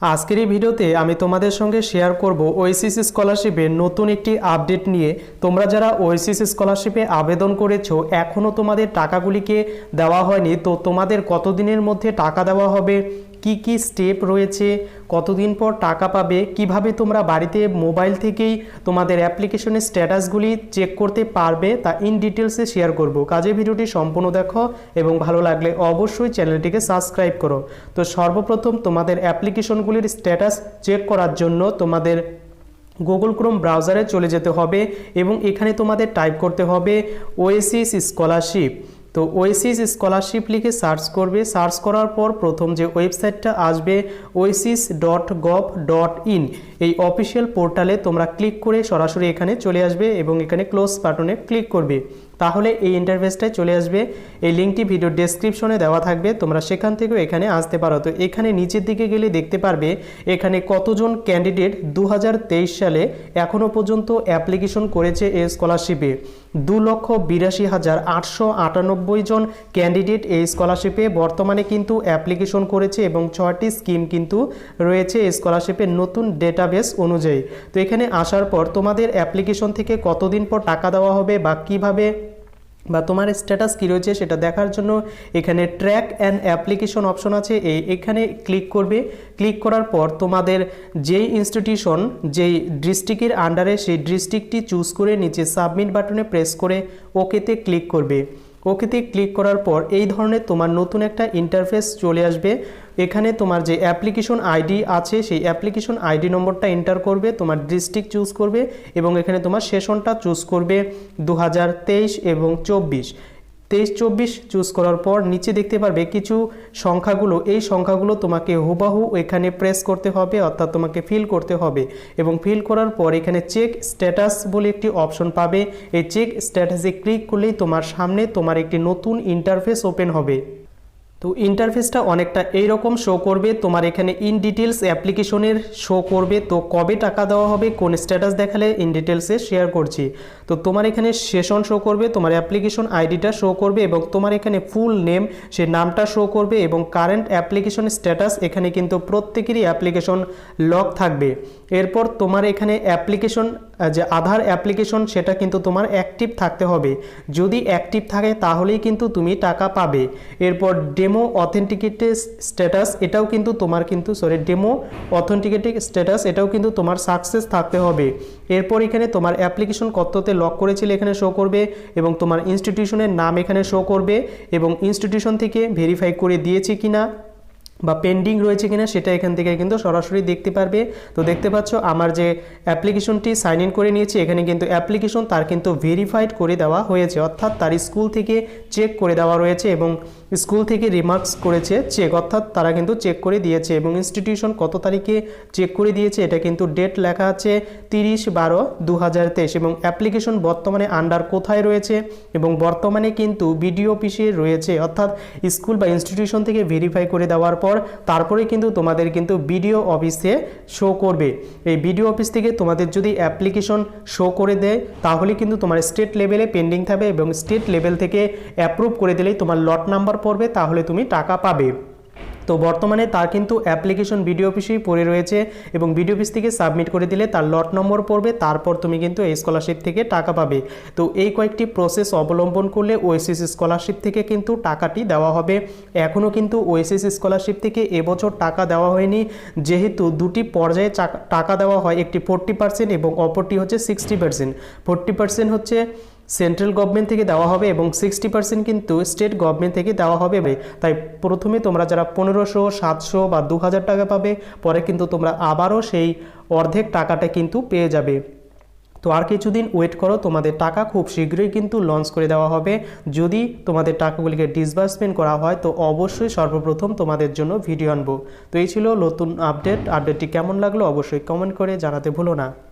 আজকের এই ভিডিওতে আমি তোমাদের সঙ্গে শেয়ার করব ওএসিসি স্কলারশিপের নতুন একটি আপডেট নিয়ে। তোমরা যারা ওএসিসি স্কলারশিপে আবেদন করেছো এখনও তোমাদের টাকাগুলিকে দেওয়া হয়নি, তো তোমাদের কতদিনের মধ্যে টাকা দেওয়া হবে, কি কি স্টেপ রয়েছে, কতদিন পর টাকা পাবে, কিভাবে তোমরা বাড়িতে মোবাইল থেকেই তোমাদের অ্যাপ্লিকেশনের স্ট্যাটাসগুলি চেক করতে পারবে তা ইন ডিটেলসে শেয়ার করব। কাজে ভিডিওটি সম্পূর্ণ দেখো এবং ভালো লাগলে অবশ্যই চ্যানেলটিকে সাবস্ক্রাইব করো। তো সর্বপ্রথম তোমাদের অ্যাপ্লিকেশনগুলির স্ট্যাটাস চেক করার জন্য তোমাদের গুগল ক্রোম ব্রাউজারে চলে যেতে হবে এবং এখানে তোমাদের টাইপ করতে হবে ওএসিস স্কলারশিপ। তো ওএসিস স্কলারশিপ লিখে সার্চ করবে। সার্চ করার পর প্রথম যে ওয়েবসাইটটা আসবে oasis.gov.in, এই অফিসিয়াল পোর্টালে তোমরা ক্লিক করে সরাসরি এখানে চলে আসবে এবং এখানে ক্লোজ বাটনে ক্লিক করবে। তাহলে এই ইন্টারফেসটায় চলে আসবে। এই লিঙ্কটি ভিডিও ডেসক্রিপশনে দেওয়া থাকবে, তোমরা সেখান থেকেও এখানে আসতে পারো। তো এখানে নিচের দিকে গেলে দেখতে পারবে এখানে কতজন ক্যান্ডিডেট 2023 সালে এখনও পর্যন্ত অ্যাপ্লিকেশন করেছে এই স্কলারশিপে। 2,82,898 জন ক্যান্ডিডেট এই স্কলারশিপে বর্তমানে কিন্তু অ্যাপ্লিকেশন করেছে এবং 6টি স্কিম কিন্তু রয়েছে এই স্কলারশিপের নতুন ডেটাবেস অনুযায়ী। তো এখানে আসার পর তোমাদের অ্যাপ্লিকেশন থেকে কতদিন পর টাকা দেওয়া হবে বা কিভাবে বা তোমার স্ট্যাটাস কী রয়েছে সেটা দেখার জন্য এখানে ট্র্যাক অ্যান্ড অ্যাপ্লিকেশন অপশন আছে, এখানে ক্লিক করবে। ক্লিক করার পর তোমাদের যেই ইনস্টিটিউশন যেই ডিস্ট্রিক্টের আন্ডারে সেই ডিস্ট্রিক্টটি চুজ করে নিচে সাবমিট বাটনে প্রেস করে ওকেতে ক্লিক করবে। ওকেতে ক্লিক করার পর এই ধরনের তোমার নতুন একটা ইন্টারফেস চলে আসবে। এখানে তোমার যে অ্যাপ্লিকেশন আইডি আছে সেই অ্যাপ্লিকেশন আইডি নম্বরটা এন্টার করবে, তোমার ডিস্ট্রিক্ট চুজ করবে এবং এখানে তোমার সেশনটা চুজ করবে 2023 এবং 23 চুজ করার পর নিচে দেখতে পারবে কিছু সংখ্যাগুলো, এই সংখ্যাগুলো তোমাকে হুবাহু এখানে প্রেস করতে হবে, অর্থাৎ তোমাকে ফিল করতে হবে এবং ফিল করার পর এখানে চেক স্ট্যাটাস বলে একটি অপশন পাবে। এই চেক স্ট্যাটাসে ক্লিক করলেই তোমার সামনে তোমার একটি নতুন ইন্টারফেস ওপেন হবে। তো ইন্টারফেসটা অনেকটা এইরকম শো করবে। তোমার এখানে ইন ডিটেলস অ্যাপ্লিকেশনের শো করবে। তো কবে টাকা দেওয়া হবে, কোন স্ট্যাটাস দেখালে ইন ডিটেলসে শেয়ার করছি। তো তোমার এখানে সেশন শো করবে, তোমার অ্যাপ্লিকেশন আইডিটা শো করবে এবং তোমার এখানে ফুল নেম সে নামটা শো করবে এবং কারেন্ট অ্যাপ্লিকেশন স্ট্যাটাস এখানে কিন্তু প্রত্যেকেরই অ্যাপ্লিকেশন লক থাকবে। এরপর তোমার এখানে অ্যাপ্লিকেশন যে আধার অ্যাপ্লিকেশন সেটা কিন্তু তোমার অ্যাক্টিভ থাকতে হবে। যদি অ্যাক্টিভ থাকে তাহলেই কিন্তু তুমি টাকা পাবে। এরপর ডেমো অথেন্টিকেটেড স্ট্যাটাস এটাও কিন্তু তোমার ডেমো অথেন্টিকেটেড স্ট্যাটাস এটাও কিন্তু তোমার সাকসেস থাকতে হবে। এরপর এখানে তোমার অ্যাপ্লিকেশন কততে লক করেছিলে এখানে শো করবে এবং তোমার ইনস্টিটিউশনের নাম এখানে শো করবে এবং ইনস্টিটিউশন থেকে ভেরিফাই করে দিয়েছে কিনা বা পেন্ডিং রয়েছে কিনা সেটা এখান থেকে কিন্তু সরাসরি দেখতে পারবে। তো দেখতে পাচ্ছ আমার যে অ্যাপ্লিকেশনটি সাইন ইন করে নিয়েছি এখানে কিন্তু অ্যাপ্লিকেশন তার কিন্তু ভেরিফাইড করে দেওয়া হয়েছে, অর্থাৎ তার স্কুল থেকে চেক করে দেওয়া রয়েছে এবং স্কুল থেকে রিমার্কস করেছে চেক, অর্থাৎ তারা কিন্তু চেক করে দিয়েছে এবং ইনস্টিটিউশন কত তারিখে চেক করে দিয়েছে এটা কিন্তু ডেট লেখা আছে 30/12/2023 এবং অ্যাপ্লিকেশন বর্তমানে আন্ডার কোথায় রয়েছে এবং বর্তমানে কিন্তু বিডিও অফিসে রয়েছে, অর্থাৎ স্কুল বা ইনস্টিটিউশন থেকে ভেরিফাই করে দেওয়ার তারপরে কিন্তু তোমাদের কিন্তু বিডিও অফিসে শো করবে। এই বিডিও অফিস থেকে তোমাদের যদি অ্যাপ্লিকেশন শো করে দেয় তাহলে কিন্তু তোমার স্টেট লেভেলে পেন্ডিং থাকবে এবং স্টেট লেভেল থেকে অ্যাপ্রুভ করে দিলেই তোমার লট নাম্বার পড়বে, তাহলে তুমি টাকা পাবে। তো বর্তমানে তার কিন্তু অ্যাপ্লিকেশন বিডিও অফিসেই পড়ে রয়েছে এবং বিডিও অফিস থেকে সাবমিট করে দিলে তার লট নম্বর পড়বে, তারপর তুমি কিন্তু এই স্কলারশিপ থেকে টাকা পাবে। তো এই কয়েকটি প্রসেস অবলম্বন করলে ওএসিস স্কলারশিপ থেকে কিন্তু টাকাটি দেওয়া হবে। এখনও কিন্তু ওএসিস স্কলারশিপ থেকে এবছর টাকা দেওয়া হয়নি, যেহেতু দুটি পর্যায়ে টাকা দেওয়া হয়, একটি 40% এবং অপরটি হচ্ছে 60%। 40% হচ্ছে সেন্ট্রাল গভর্নমেন্ট থেকে দেওয়া হবে এবং 60% কিন্তু স্টেট গভর্নমেন্ট থেকে দেওয়া হবে। তাই প্রথমে তোমরা যারা 1500, 700 বা 2000 টাকা পাবে, পরে কিন্তু তোমরা আবারও সেই অর্ধেক টাকাটা কিন্তু পেয়ে যাবে। তো আর কিছুদিন ওয়েট করো, তোমাদের টাকা খুব শীঘ্রই কিন্তু লঞ্চ করে দেওয়া হবে। যদি তোমাদের টাকাগুলিকে ডিসবার্সমেন্ট করা হয় তো অবশ্যই সর্বপ্রথম তোমাদের জন্য ভিডিও আনবো। তো এই ছিল নতুন আপডেটটি কেমন লাগলো অবশ্যই কমেন্ট করে জানাতে ভুলো না।